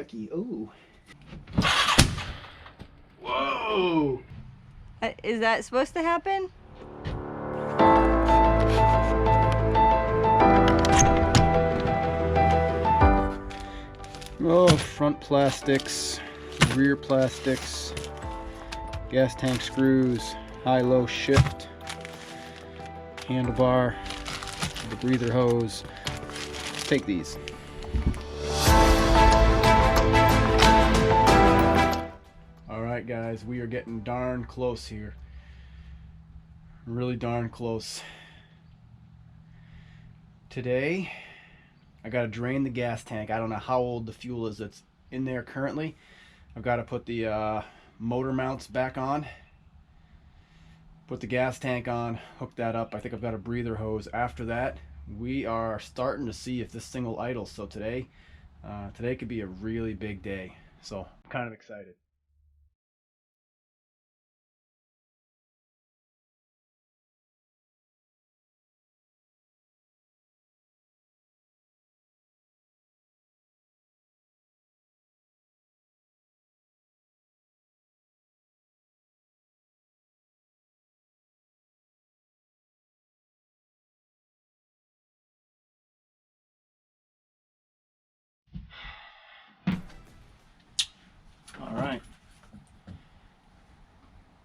yucky. Ooh. Whoa! Is that supposed to happen? Oh, front plastics, rear plastics, gas tank screws, high-low shift, handlebar, the breather hose. Let's take these. Alright guys, we are getting darn close here. Really darn close. Today, I gotta drain the gas tank. I don't know how old the fuel is that's in there currently. I've got to put the motor mounts back on, put the gas tank on, hook that up. I think I've got a breather hose. After that, we are starting to see if this thing will idle. So today could be a really big day. So I'm kind of excited. All right.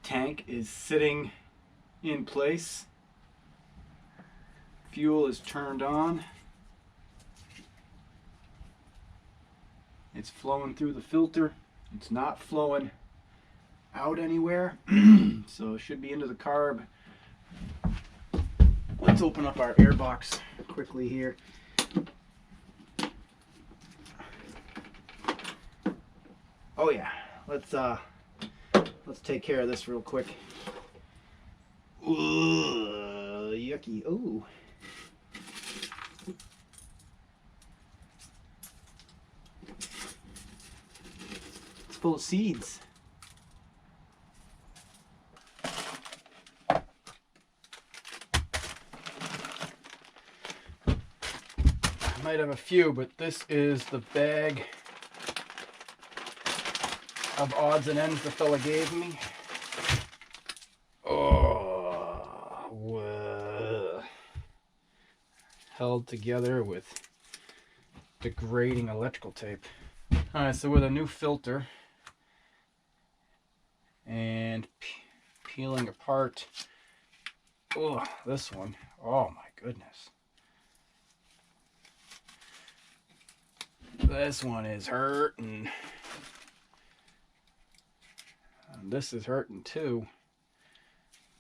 Tank is sitting in place. Fuel is turned on. It's flowing through the filter. It's not flowing out anywhere. So it should be into the carb. Let's open up our air box quickly here. Oh yeah, let's take care of this real quick. Ooh, yucky. Ooh. It's full of seeds. I might have a few, but this is the bag of odds and ends the fella gave me. Oh, whoa. Held together with degrading electrical tape. Alright, so with a new filter and peeling apart, oh, this one, oh my goodness. This one is hurting. And this is hurting too.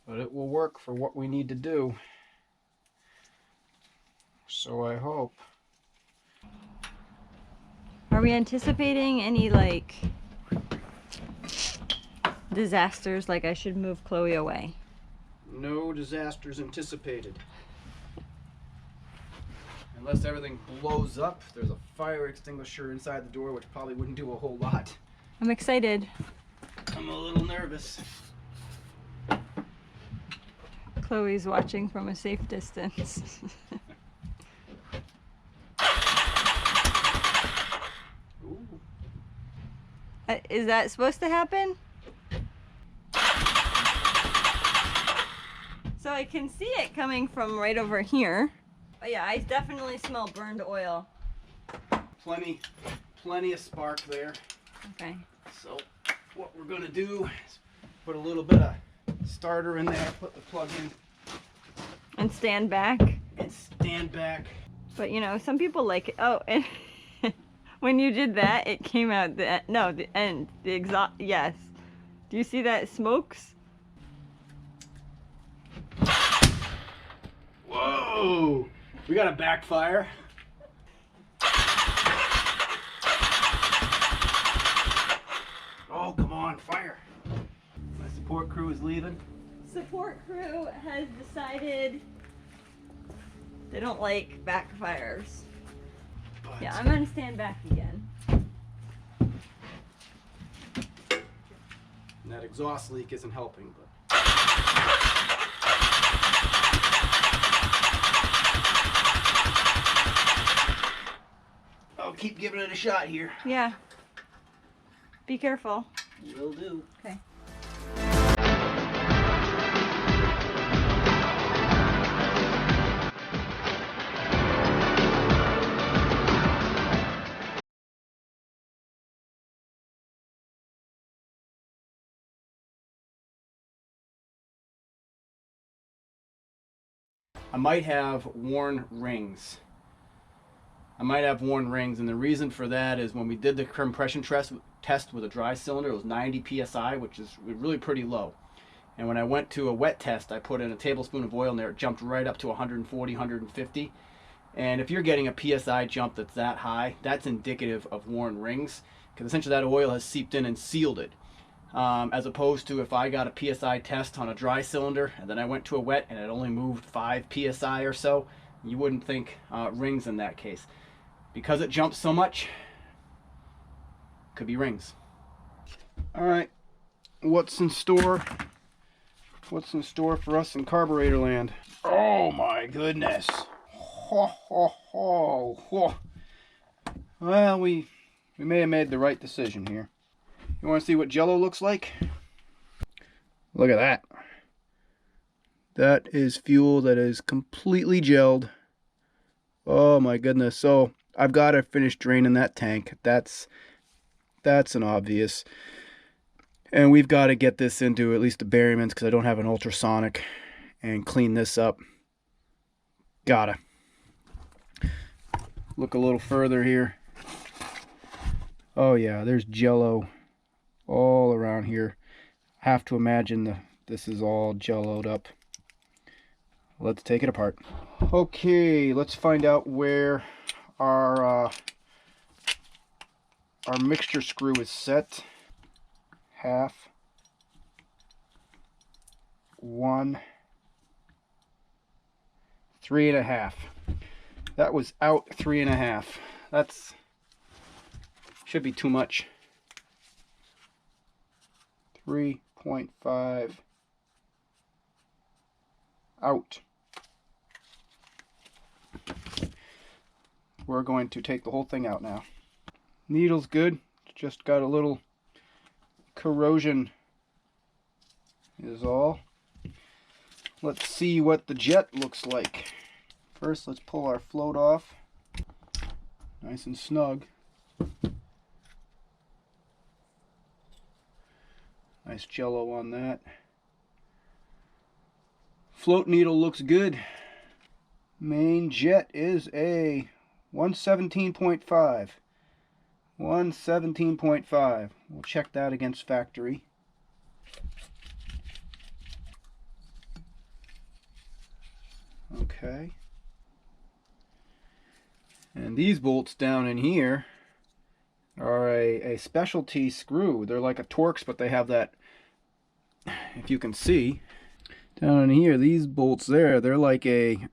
But it will work for what we need to do. So I hope. Are we anticipating any like disasters, like I should move Chloe away? No disasters anticipated. Unless everything blows up, there's a fire extinguisher inside the door, which probably wouldn't do a whole lot. I'm excited. I'm a little nervous. Chloe's watching from a safe distance. Ooh. Is that supposed to happen? So I can see it coming from right over here. But yeah, I definitely smell burned oil. Plenty of spark there. Okay. So what we're gonna do is put a little bit of starter in there, put the plug in, And stand back. and stand back. But you know, some people like it. Oh, and when you did that, it came out the end, the exhaust. Yes. Do you see that smokes? Whoa! We got a backfire. Oh, come on, fire. My support crew is leaving. Support crew has decided they don't like backfires. But Yeah, I'm gonna stand back again. and that exhaust leak isn't helping, but I'll keep giving it a shot here. Yeah. Be careful. Will do. Okay. I might have worn rings. And the reason for that is when we did the compression test with a dry cylinder, it was 90 psi, which is really pretty low. And when I went to a wet test, I put in a tablespoon of oil in there, it jumped right up to 140, 150. And if you're getting a psi jump that's that high, that's indicative of worn rings, because essentially that oil has seeped in and sealed it. As opposed to if I got a psi test on a dry cylinder and then I went to a wet and it only moved 5 psi or so, you wouldn't think rings in that case. Because it jumps so much, could be rings. All right, what's in store? What's in store for us in carburetor land? Oh my goodness. Ho, ho, ho, ho. Well, we may have made the right decision here. You want to see what Jello looks like? Look at that. That is fuel that is completely gelled. Oh my goodness. So I've got to finish draining that tank. That's an obvious. And we've got to get this into at least the Berrymans because I don't have an ultrasonic, and clean this up. Gotta. Look a little further here. Oh yeah, there's Jello all around here. Have to imagine this is all jelloed up. Let's take it apart. Okay, let's find out where our mixture screw is set. 1/2, 1, 3.5. That was out 3.5. That's should be too much. 3.5 out. We're going to take the whole thing out now. Needle's good, just got a little corrosion is all. Let's see what the jet looks like. First, let's pull our float off. Nice and snug. Nice Jello on that. Float needle looks good. Main jet is a 117.5. 117.5. We'll check that against factory. Okay. And these bolts down in here are a specialty screw. They're like a Torx, but they have that, if you can see, down in here, these bolts there, they're like a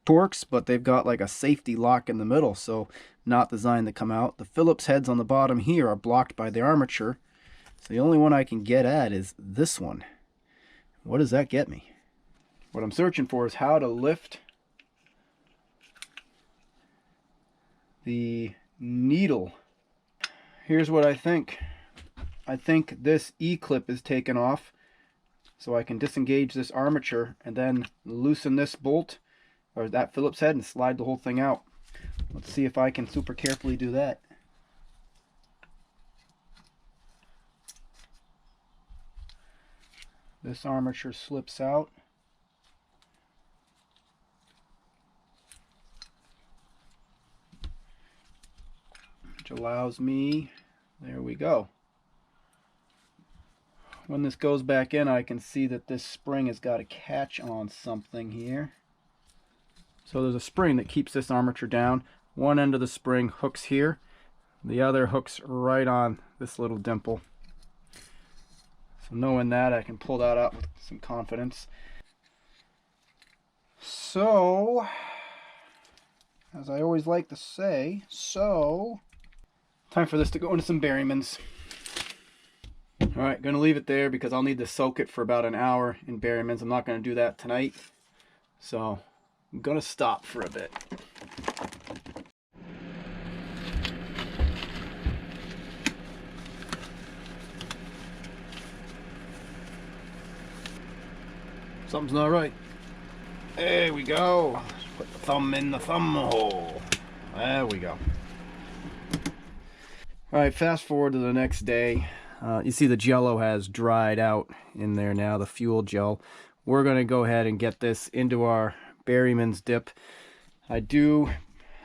Torx, but they've got like a safety lock in the middle, so not designed to come out. The Phillips heads on the bottom here are blocked by the armature, so the only one I can get at is this one. What does that get me? What I'm searching for is how to lift the needle. Here's what I think. I think this E-clip is taken off, so I can disengage this armature and then loosen this bolt or that Phillips head and slide the whole thing out. Let's see if I can super carefully do that. This armature slips out. Which allows me, there we go. When this goes back in, I can see that this spring has got a catch on something here. So there's a spring that keeps this armature down. One end of the spring hooks here. The other hooks right on this little dimple. So knowing that, I can pull that out with some confidence. So, as I always like to say, time for this to go into some Berrymans. Alright, going to leave it there because I'll need to soak it for about an hour in Berrymans. I'm not going to do that tonight. So, I'm going to stop for a bit. Something's not right. There we go. Put the thumb in the thumb hole. There we go. Alright, fast forward to the next day. You see the jello has dried out in there now, the fuel gel. We're going to go ahead and get this into our Berryman's dip. I do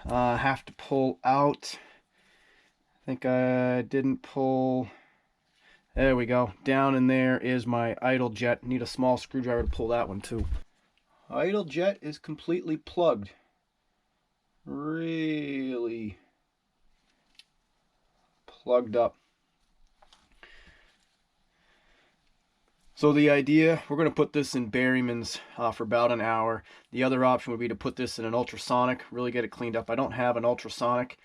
have to pull out. I think I didn't pull. There we go. Down in there is my idle jet. Need a small screwdriver to pull that one too. Idle jet is completely plugged. Really plugged up. So the idea, we're going to put this in Berryman's for about an hour. The other option would be to put this in an ultrasonic, really get it cleaned up. I don't have an ultrasonic.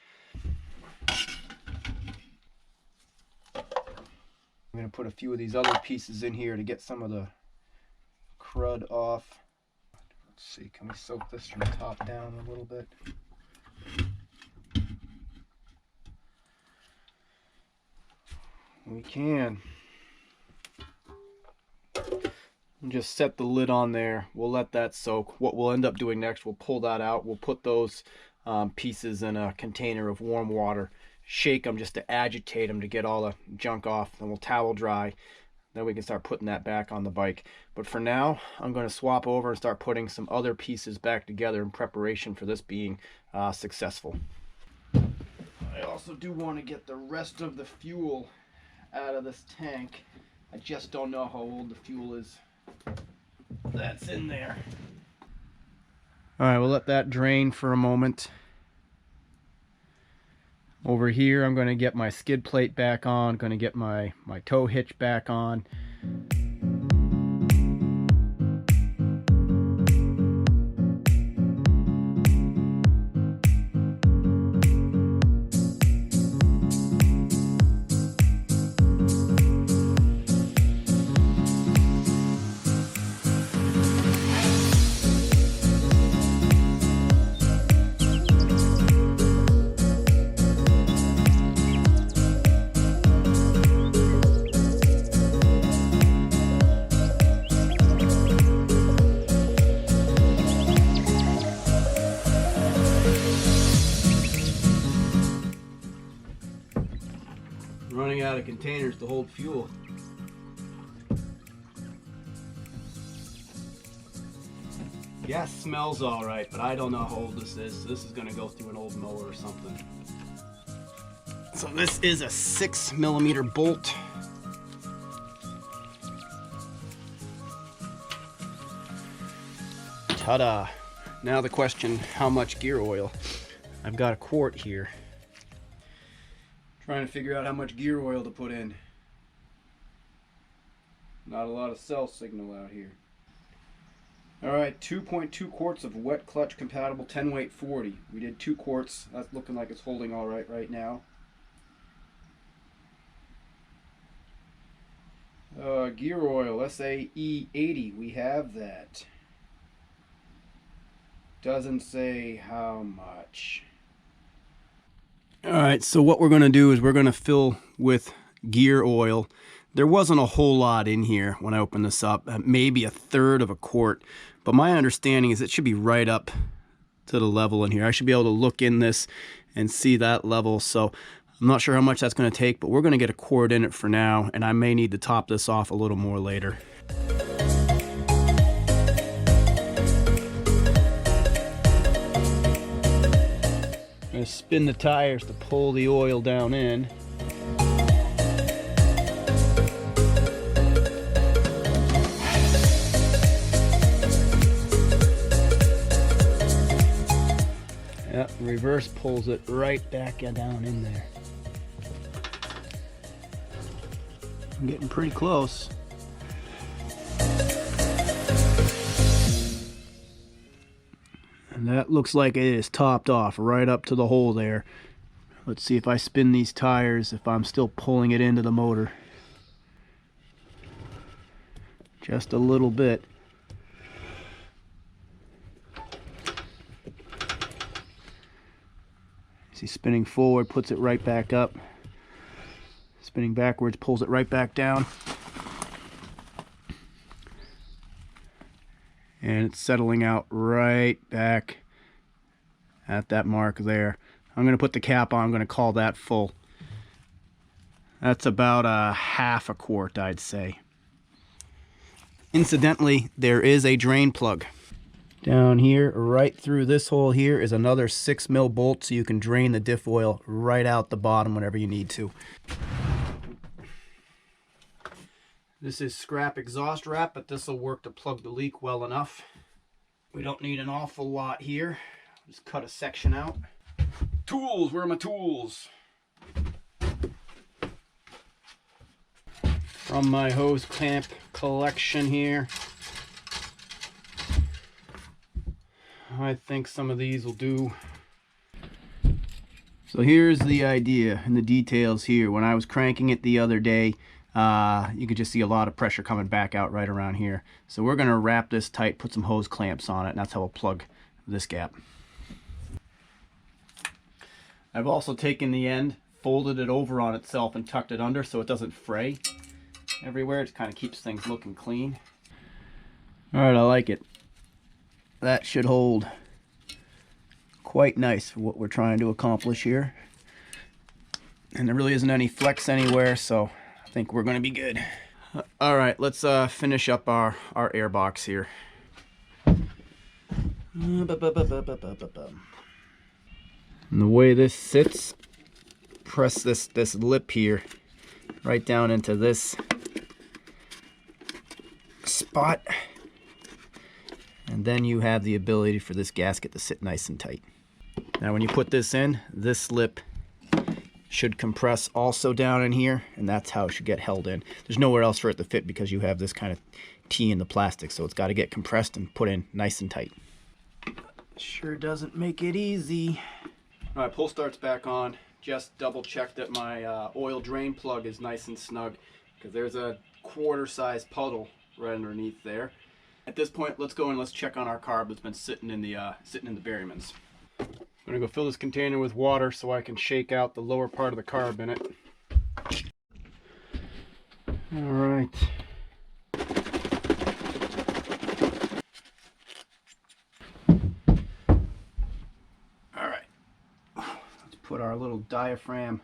I'm going to put a few of these other pieces in here to get some of the crud off. Let's see, can we soak this from the top down a little bit? We can. Just set the lid on there. We'll let that soak. What we'll end up doing next, we'll pull that out. We'll put those pieces in a container of warm water. Shake them just to agitate them to get all the junk off. Then we'll towel dry. Then we can start putting that back on the bike. But for now, I'm going to swap over and start putting some other pieces back together in preparation for this being successful. I also do want to get the rest of the fuel out of this tank. I just don't know how old the fuel is that's in there. Alright, we'll let that drain for a moment. Over here I'm going to get my skid plate back on, going to get my tow hitch back on. Running out of containers to hold fuel. Gas smells all right, but I don't know how old this is. So this is going to go through an old mower or something. So this is a 6mm bolt. Ta-da! Now the question, how much gear oil? I've got a quart here. Trying to figure out how much gear oil to put in. Not a lot of cell signal out here. Alright, 2.2 quarts of wet clutch compatible 10 weight 40. We did 2 quarts. That's looking like it's holding all right now. Gear oil, SAE 80. We have that. Doesn't say how much. Alright, so what we're going to do is we're going to fill with gear oil. There wasn't a whole lot in here when I opened this up, maybe 1/3 of a quart, but my understanding is it should be right up to the level in here. I should be able to look in this and see that level, so I'm not sure how much that's going to take, but we're going to get a quart in it for now, and I may need to top this off a little more later. I'm going to spin the tires to pull the oil down in. Yep, reverse pulls it right back down in there. I'm getting pretty close. And that looks like it is topped off right up to the hole there. Let's see if I spin these tires, if I'm still pulling it into the motor. Just a little bit. See, spinning forward puts it right back up. Spinning backwards pulls it right back down. and it's settling out right back at that mark there. I'm going to put the cap on. I'm going to call that full. That's about a half a quart, I'd say. Incidentally, there is a drain plug. Down here, right through this hole here, is another 6mm bolt, so you can drain the diff oil right out the bottom whenever you need to. This is scrap exhaust wrap, but this will work to plug the leak well enough. We don't need an awful lot here. Just cut a section out. Tools, where are my tools? From my hose clamp collection here. I think some of these will do. So here's the idea and the details here. When I was cranking it the other day, you could just see a lot of pressure coming back out right around here. So we're going to wrap this tight, put some hose clamps on it, and that's how we'll plug this gap. I've also taken the end, folded it over on itself, and tucked it under so it doesn't fray everywhere. It kind of keeps things looking clean. All right, I like it. That should hold quite nice for what we're trying to accomplish here. And there really isn't any flex anywhere, so I think we're going to be good. All right, let's finish up our air box here. And the way this sits, press this lip here right down into this spot. And then you have the ability for this gasket to sit nice and tight. Now when you put this in, this lip should compress also down in here, and that's how it should get held in. There's nowhere else for it to fit because you have this kind of T in the plastic, so it's got to get compressed and put in nice and tight. Sure doesn't make it easy. All right, pull start's back on. Just double check that my oil drain plug is nice and snug, because there's a quarter-size puddle right underneath there. At this point, let's go and let's check on our carb that's been sitting in the Berrymans. I'm gonna go fill this container with water so I can shake out the lower part of the carb in it. All right. All right. Let's put our little diaphragm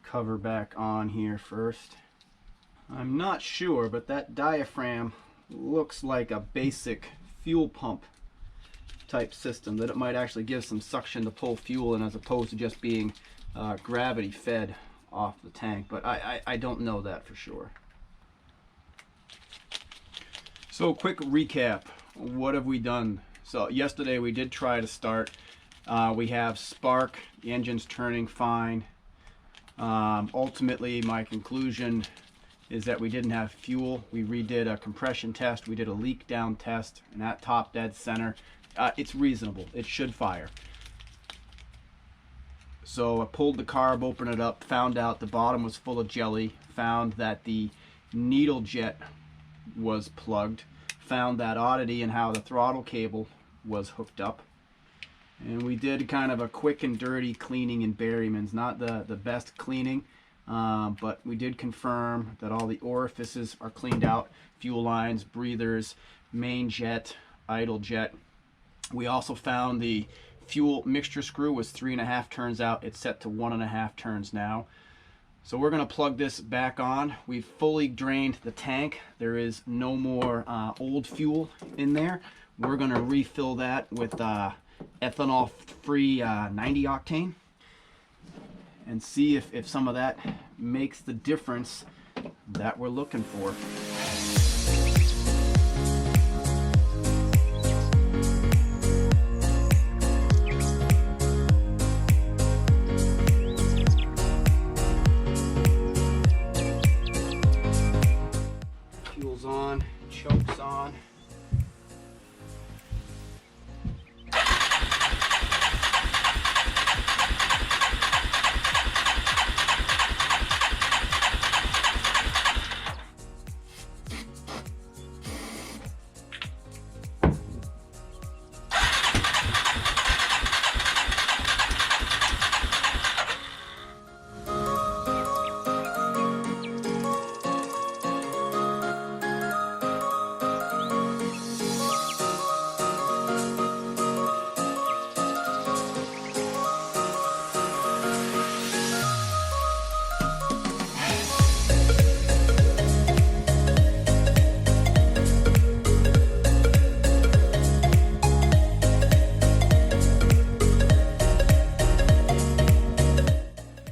cover back on here first. I'm not sure, but that diaphragm looks like a basic fuel pump type system, that it might actually give some suction to pull fuel in as opposed to just being gravity fed off the tank, but I don't know that for sure. So quick recap, what have we done? So yesterday we did try to start. We have spark, the engine's turning fine. Ultimately my conclusion is that we didn't have fuel. We redid a compression test, we did a leak down test, and at top dead center, it's reasonable, it should fire. So I pulled the carb, opened it up, found out the bottom was full of jelly, found that the needle jet was plugged, found that oddity in how the throttle cable was hooked up. And we did kind of a quick and dirty cleaning in Berrymans, not the best cleaning. But we did confirm that all the orifices are cleaned out, fuel lines, breathers, main jet, idle jet. We also found the fuel mixture screw was 3.5 turns out. It's set to 1.5 turns now. So we're going to plug this back on. We've fully drained the tank. There is no more old fuel in there. We're going to refill that with ethanol-free 90 octane. And see if some of that makes the difference that we're looking for. Fuel's on, choke's on.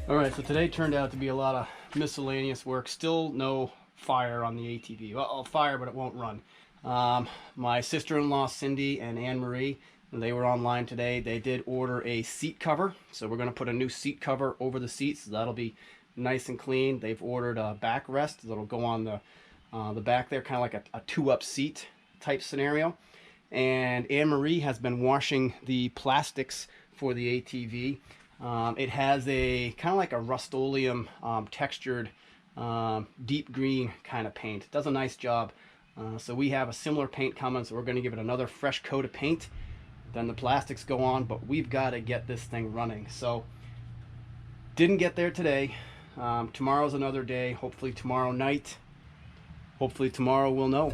All right, so today turned out to be a lot of miscellaneous work. Still no fire on the ATV. Well, fire, but it won't run. My sister-in-law Cindy and Anne Marie, they were online today. They did order a seat cover, so we're going to put a new seat cover over the seats. So that'll be nice and clean. They've ordered a backrest that'll go on the back there, kind of like a two-up seat type scenario. And Anne Marie has been washing the plastics for the ATV. It has a kind of like a Rust-Oleum textured deep green kind of paint. It does a nice job. So we have a similar paint coming, so we're going to give it another fresh coat of paint. Then the plastics go on, but we've got to get this thing running. So didn't get there today. Tomorrow's another day. Hopefully tomorrow night. Hopefully tomorrow we'll know.